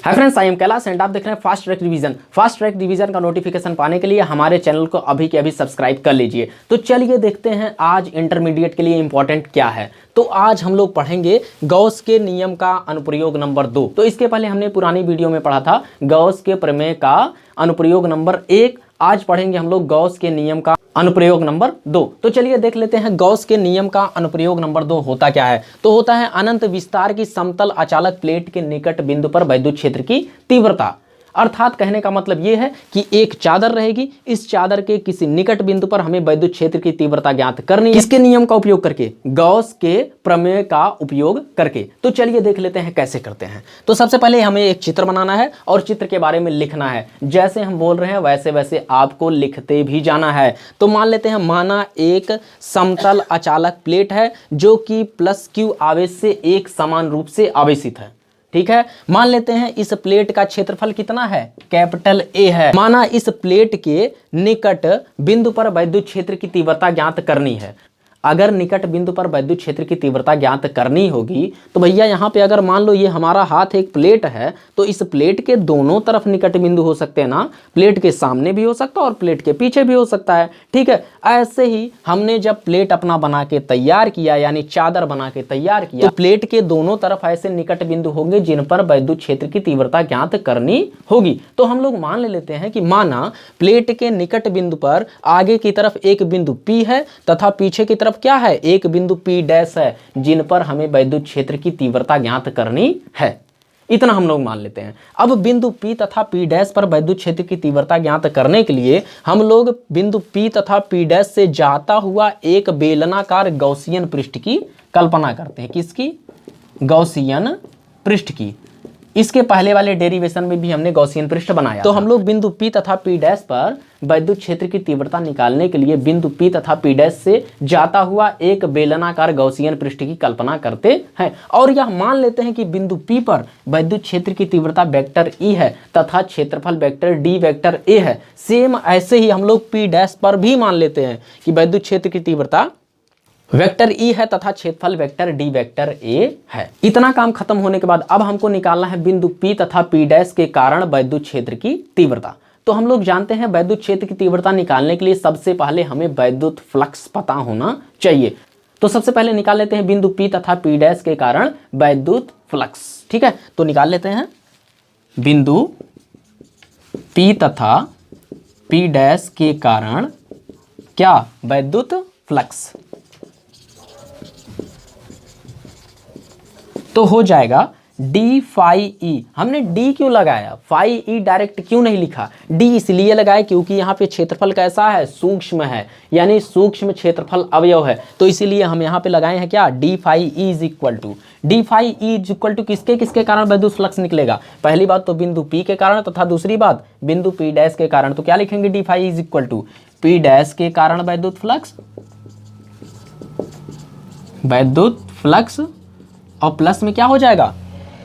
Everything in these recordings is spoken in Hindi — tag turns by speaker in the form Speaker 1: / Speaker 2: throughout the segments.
Speaker 1: Hi friends, I am Kailash and आप देख रहे हैं fast track revision. Fast track revision का नोटिफिकेशन पाने के लिए हमारे चैनल को अभी के अभी सब्सक्राइब कर लीजिए। तो चलिए देखते हैं आज इंटरमीडिएट के लिए इंपॉर्टेंट क्या है। तो आज हम लोग पढ़ेंगे गॉस के नियम का अनुप्रयोग नंबर 2। तो इसके पहले हमने पुरानी वीडियो में पढ़ा था गॉस के प्रमेय का अनुप्रयोग नंबर 1। आज पढ़ेंगे हम लोग गॉस के नियम का अनुप्रयोग नंबर 2। तो चलिए देख लेते हैं गॉस के नियम का अनुप्रयोग नंबर 2 होता क्या है। तो होता है अनंत विस्तार की समतल अचालक प्लेट के निकट बिंदु पर वैद्युत क्षेत्र की तीव्रता। अर्थात कहने का मतलब यह है कि एक चादर रहेगी, इस चादर के किसी निकट बिंदु पर हमें वैद्युत क्षेत्र की तीव्रता ज्ञात करनी है। किसके नियम का उपयोग करके? गॉस के प्रमेय का उपयोग करके। तो चलिए देख लेते हैं कैसे करते हैं। तो सबसे पहले हमें एक चित्र बनाना है और चित्र के बारे में लिखना है। जैसे हम बोल रहे हैं वैसे वैसे आपको लिखते भी जाना है। तो मान लेते हैं, माना एक समतल अचालक प्लेट है जो कि प्लस क्यू आवेश से एक समान रूप से आवेशित है। ठीक है, मान लेते हैं इस प्लेट का क्षेत्रफल कितना है? कैपिटल ए है। माना इस प्लेट के निकट बिंदु पर वैद्युत क्षेत्र की तीव्रता ज्ञात करनी है। अगर निकट बिंदु पर वैद्युत क्षेत्र की तीव्रता ज्ञात करनी होगी तो भैया यहाँ पे अगर मान लो ये हमारा हाथ एक प्लेट है तो इस प्लेट के दोनों तरफ निकट बिंदु हो सकते हैं ना। प्लेट के सामने भी हो सकता है और प्लेट के पीछे भी हो सकता है। ठीक है, ऐसे ही हमने जब प्लेट अपना बना के तैयार किया, यानी चादर बना के तैयार किया, तो प्लेट के दोनों तरफ ऐसे निकट बिंदु होंगे जिन पर वैद्युत क्षेत्र की तीव्रता ज्ञात करनी होगी। तो हम लोग मान लेते हैं कि माना प्लेट के निकट बिंदु पर आगे की तरफ एक बिंदु P है तथा पीछे की तरफ क्या है? एक बिंदु P डैश है जिन पर हमें वैद्युत क्षेत्र की तीव्रता ज्ञात करनी है। इतना हम लोग मान लेते हैं। अब बिंदु P तथा P डैश पर वैद्युत क्षेत्र की तीव्रता ज्ञात करने के लिए हम लोग बिंदु P तथा P डैश से जाता हुआ एक बेलनाकार गॉसियन पृष्ठ की कल्पना करते हैं। किसकी? गॉसियन पृष्ठ की। इसके पहले वाले डेरिवेशन में भी हमने गॉसियन पृष्ठ बनाया। तो हम लोग बिंदु P तथा P डैश पर वैद्युत क्षेत्र की तीव्रता निकालने के लिए बिंदु P तथा P डैश से जाता हुआ एक बेलनाकार गॉसियन पृष्ठ की कल्पना करते हैं और यह मान लेते हैं कि बिंदु P पर वैद्युत क्षेत्र की तीव्रता वेक्टर E है तथा क्षेत्रफल वेक्टर D वेक्टर A है। सेम ऐसे ही हम लोग P डैश पर भी मान लेते हैं कि वैद्युत क्षेत्र की तीव्रता वेक्टर E है तथा क्षेत्रफल वेक्टर D वेक्टर A है। इतना काम खत्म होने के बाद अब हमको निकालना है बिंदु P तथा P डैश के कारण वैद्युत क्षेत्र की तीव्रता। तो हम लोग जानते हैं वैद्युत क्षेत्र की तीव्रता निकालने के लिए सबसे पहले हमें वैद्युत फ्लक्स पता होना चाहिए। तो सबसे पहले निकाल लेते हैं बिंदु P तथा P डैश के कारण वैद्युत फ्लक्स। ठीक है, तो निकाल लेते हैं बिंदु P तथा P डैश के कारण क्या? वैद्युत फ्लक्स। तो हो जाएगा d फाई ई। हमने d क्यों लगाया? फाई ई डायरेक्ट क्यों नहीं लिखा? d इसलिए लगाया क्योंकि यहाँ पे क्षेत्रफल कैसा है? सूक्ष्म है, यानी सूक्ष्म क्षेत्रफल अवयव है। तो इसीलिए हम यहाँ पे लगाए हैं क्या? d phi E is equal to किसके किसके कारण वैद्युत फ्लक्स निकलेगा? पहली बात तो बिंदु P के कारण तथा दूसरी बात बिंदु P डैश के कारण। तो क्या लिखेंगे? d phi is equal to P dash के कारण वैद्युत फ्लक्स और प्लस में क्या हो जाएगा?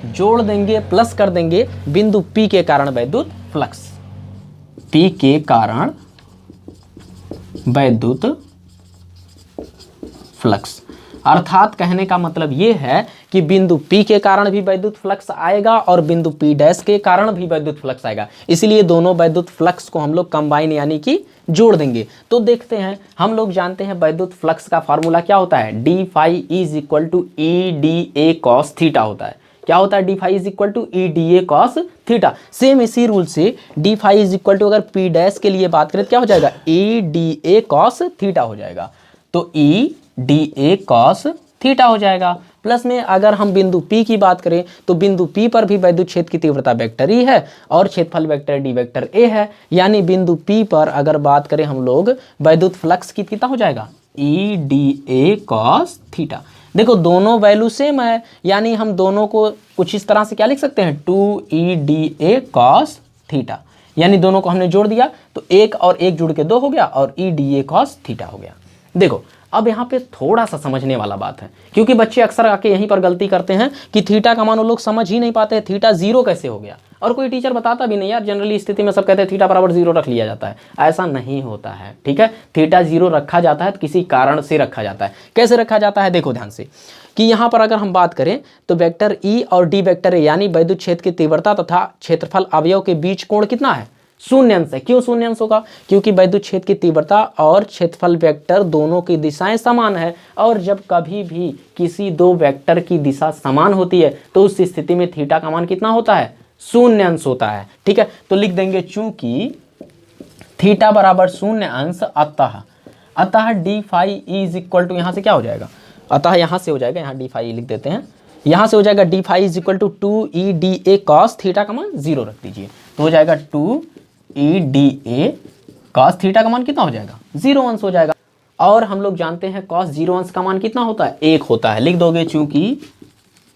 Speaker 1: जोड़ देंगे, प्लस कर देंगे बिंदु P के कारण वैद्युत फ्लक्स। P के कारण वैद्युत फ्लक्स। अर्थात कहने का मतलब यह है कि बिंदु P के कारण भी वैद्युत फ्लक्स आएगा और बिंदु P डैश के कारण भी वैद्युत फ्लक्स आएगा। इसलिए दोनों वैद्युत फ्लक्स को हम लोग कंबाइन यानी कि जोड़ देंगे। तो देखते हैं, हम लोग जानते हैं वैद्युत फ्लक्स का फार्मूला क्या होता है? d phi is equal to E D A cos theta होता है। क्या होता है? d phi is equal to E D A cos theta. Same इसी रूल से d phi is equal to अगर P डैश के लिए बात करें तो क्या हो जाएगा? E D A cos theta हो जाएगा। तो E D A cos theta हो जाएगा। प्लस में अगर हम बिंदु P की बात करें तो बिंदु P पर भी वैद्युत क्षेत्र की तीव्रता वेक्टर E है और क्षेत्रफल वेक्टर D वेक्टर A है। यानी बिंदु P पर अगर बात करें हम लोग वैद्युत फ्लक्स की कितना हो जाएगा? E D A cos theta. देखो दोनों वैल्यू सेम है, यानी हम दोनों को कुछ इस तरह से क्या लिख सकते हैं? 2EDA cos theta. यानी दोनों को हमने जोड़ दिया तो एक और एक जुड़ के 2 हो गया और EDA कॉस थीटा हो गया। देखो अब यहाँ पे थोड़ा सा समझने वाला बात है, क्योंकि बच्चे अक्सर आके यहीं पर गलती करते हैं कि थीटा का मान वो लोग समझ ही नहीं पाते हैं। थीटा 0 कैसे हो गया? और कोई टीचर बताता भी नहीं यार, जनरली स्थिति में सब कहते हैं थीटा बराबर 0 रख लिया जाता है। ऐसा नहीं होता है, ठीक है। थीटा 0 रखा जाता है तो किसी कारण से रखा जाता है। कैसे रखा जाता है, देखो ध्यान से कि यहाँ पर अगर हम बात करें तो वेक्टर ई और डी वेक्टर ए यानी वैद्युत क्षेत्र की तीव्रता तथा क्षेत्रफल अवयव के बीच कोण कितना है, शून्य अंश है। क्यों शून्य अंश होगा, क्योंकि वैद्युत क्षेत्र की तीव्रता और क्षेत्रफल वेक्टर दोनों की दिशाएं समान है, और जब कभी भी किसी दो वेक्टर की दिशा समान होती है तो उस स्थिति में थीटा का मान कितना होता है, शून्य अंश होता है, ठीक है। तो लिख देंगे चूंकि थीटा बराबर शून्य अंश अतः D phi is equal to, यहाँ से क्या हो जाएगा, अतः यहाँ से हो जाएगा, यहाँ डी फाई लिख देते हैं, यहाँ से हो जाएगा D phi is equal to 2e D A cos theta का मान 0 रख दीजिए, तो हो जाएगा 2e D A cos theta का मान कितना हो जाएगा, 0 अंश हो जाएगा। और हम लोग जानते हैं कॉस 0 अंश का मान कितना होता है, 1 होता है। लिख दोगे चूंकि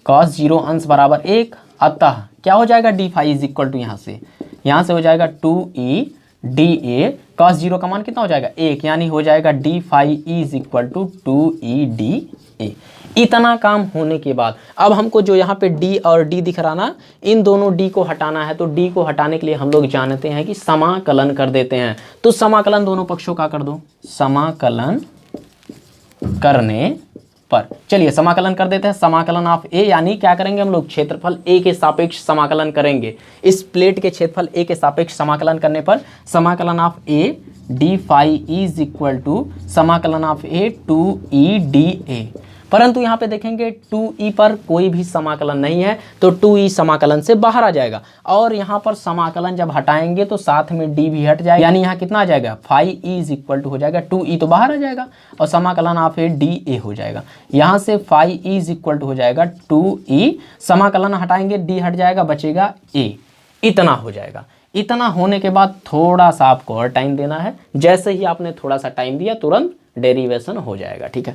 Speaker 1: कॉस 0 अंश बराबर 1, अतः क्या हो जाएगा D phi is equal to, यहाँ से हो जाएगा 2e डी ए कॉस 0 का मान कितना हो जाएगा, 1, यानी हो जाएगा D phi is equal to 2e D A. इतना काम होने के बाद अब हमको जो यहाँ पे d और d दिख रहा ना, इन दोनों d को हटाना है। तो d को हटाने के लिए हम लोग जानते हैं कि समाकलन कर देते हैं। तो समाकलन दोनों पक्षों का कर दो, समाकलन करने पर चलिए समाकलन कर देते हैं। समाकलन ऑफ ए यानी क्या करेंगे हम लोग, क्षेत्रफल ए के सापेक्ष समाकलन करेंगे। इस प्लेट के क्षेत्रफल ए के सापेक्ष समाकलन करने पर समाकलन of A D phi is equal to समाकलन of A 2e D A. परंतु यहाँ पे देखेंगे 2e पर कोई भी समाकलन नहीं है, तो 2e समाकलन से बाहर आ जाएगा। और यहाँ पर समाकलन जब हटाएंगे तो साथ में d भी हट जाएगा, यानी यहाँ कितना आ जाएगा, फाई इज इक्वल टू हो जाएगा 2e तो बाहर आ जाएगा और समाकलन ऑफ ए डी ए हो जाएगा। यहाँ से फाई इज इक्वल टू हो जाएगा 2e, समाकलन हटाएंगे d हट जाएगा, बचेगा a। इतना हो जाएगा। इतना होने के बाद थोड़ा सा आपको और टाइम देना है। जैसे ही आपने थोड़ा सा टाइम दिया तुरंत डेरिवेशन हो जाएगा, ठीक है।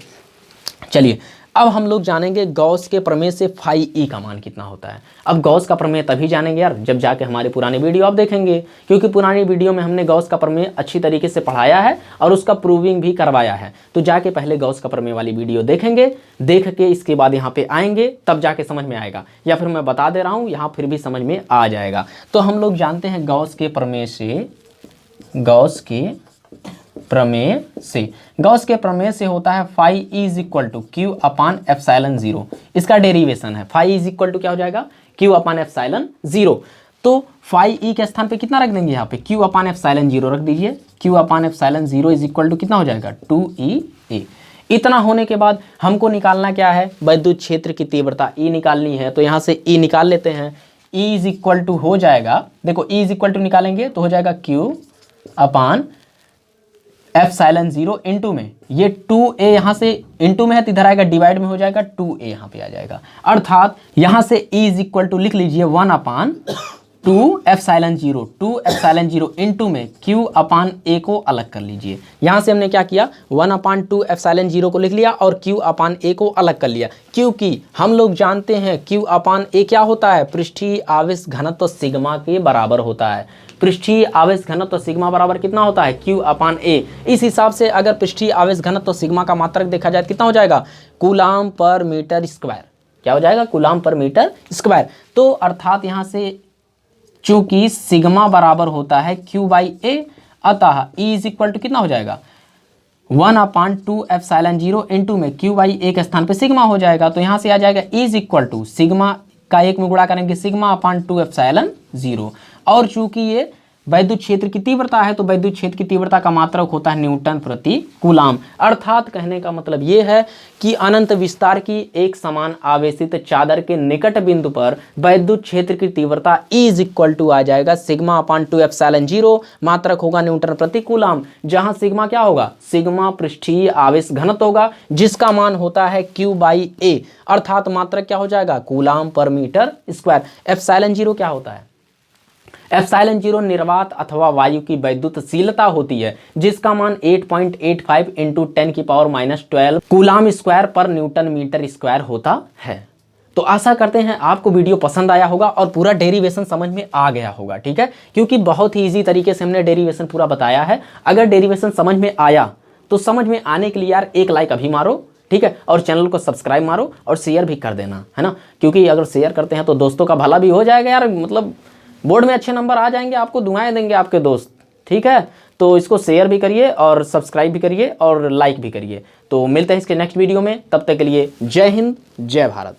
Speaker 1: चलिए अब हम लोग जानेंगे गॉस के प्रमेय से फाई ई का मान कितना होता है। अब गॉस का प्रमेय तभी जानेंगे यार जब जाके हमारे पुराने वीडियो आप देखेंगे, क्योंकि पुरानी वीडियो में हमने गॉस का प्रमेय अच्छी तरीके से पढ़ाया है और उसका प्रूविंग भी करवाया है। तो जाके पहले गॉस का प्रमेय वाली वीडियो देखेंगे, देख के इसके बाद यहाँ पे आएंगे तब जाके समझ में आएगा, या फिर मैं बता दे रहा हूँ यहाँ फिर भी समझ में आ जाएगा। तो हम लोग जानते हैं गॉस के प्रमेय से होता है phi is equal to Q upon epsilon 0। इसका डेरिवेशन है फाई इज इक्वल टू क्या हो जाएगा, क्यू अपान एप्सिलॉन 0। तो फाई ई के स्थान पे कितना रख देंगे, यहाँ पे क्यू अपान एप्सिलॉन 0 रख दीजिए। Q upon epsilon 0 is equal to कितना हो जाएगा, 2e a। इतना होने के बाद हमको निकालना क्या है, वैद्युत क्षेत्र की तीव्रता E निकालनी है। तो यहाँ से E निकाल लेते हैं। E इज इक्वल टू हो जाएगा, देखो E इज इक्वल टू निकालेंगे तो हो जाएगा क्यू अपान एप्सिलॉन 0 इंटू में ये 2a यहाँ से इंटू में है तो इधर आएगा डिवाइड में हो जाएगा 2a यहाँ पे आ जाएगा। अर्थात यहाँ से e इज इक्वल टू लिख लीजिए 1 अपान 2 एप्सिलॉन 0 इंटू में q अपान a को अलग कर लीजिए। यहाँ से हमने क्या किया, 1 अपान 2 एप्सिलॉन 0 को लिख लिया और q अपान a को अलग कर लिया, क्योंकि हम लोग जानते हैं q अपान a क्या होता है, पृष्ठीय आवेश घनत्व सिग्मा के बराबर होता है। पृष्ठीय आवेश घनत्व सिग्मा बराबर कितना होता है, q अपान a। इस हिसाब से अगर पृष्ठीय आवेश घनत्व सिग्मा का मात्रक देखा जाए कितना हो जाएगा, कूलाम पर मीटर स्क्वायर। क्या हो जाएगा, कूलाम पर मीटर स्क्वायर। तो अर्थात यहाँ से चूंकि सिग्मा बराबर होता है q बाई a, अतः e इज इक्वल टू कितना हो जाएगा, 1 अपान 2 एप्सिलॉन 0 इंटू में q बाई a के स्थान पे सिग्मा हो जाएगा। तो यहाँ से आ जाएगा e is equal to sigma का 1 में गुणा करेंगे सिग्मा अपान 2 एप्सिलॉन 0। और चूंकि ये वैद्युत क्षेत्र की तीव्रता है तो वैद्युत क्षेत्र की तीव्रता का मात्रक होता है न्यूटन प्रति कूलाम। अर्थात कहने का मतलब ये है कि अनंत विस्तार की एक समान आवेशित चादर के निकट बिंदु पर वैद्युत क्षेत्र की तीव्रता E इज इक्वल टू आ जाएगा सिग्मा अपान 2 एप्सिलॉन 0, मात्रक होगा न्यूटन प्रति कूलाम, जहां सिग्मा क्या होगा, सिग्मा पृष्ठीय आवेश घनत्व होगा जिसका मान होता है q बाई a। अर्थात मात्रक क्या हो जाएगा, कूलाम पर मीटर स्क्वायर। एप्सिलॉन 0 क्या होता है, एप्सिलॉन 0 निर्वात अथवा वायु की वैद्युतशीलता होती है जिसका मान 8.85 इंटू 10⁻⁻12 कूलाम स्क्वायर पर न्यूटन मीटर स्क्वायर होता है। तो आशा करते हैं आपको वीडियो पसंद आया होगा और पूरा डेरिवेशन समझ में आ गया होगा, ठीक है, क्योंकि बहुत ही ईजी तरीके से हमने डेरिवेशन पूरा बताया है। अगर डेरिवेशन समझ में आया तो समझ में आने के लिए यार एक लाइक अभी मारो, ठीक है, और चैनल को सब्सक्राइब मारो और शेयर भी कर देना, है ना, क्योंकि अगर शेयर करते हैं तो दोस्तों का भला भी हो जाएगा यार, मतलब बोर्ड में अच्छे नंबर आ जाएंगे, आपको दुआएं देंगे आपके दोस्त। ठीक है, तो इसको शेयर भी करिए और सब्सक्राइब भी करिए और लाइक भी करिए। तो मिलते हैं इसके नेक्स्ट वीडियो में, तब तक के लिए जय हिंद जय भारत।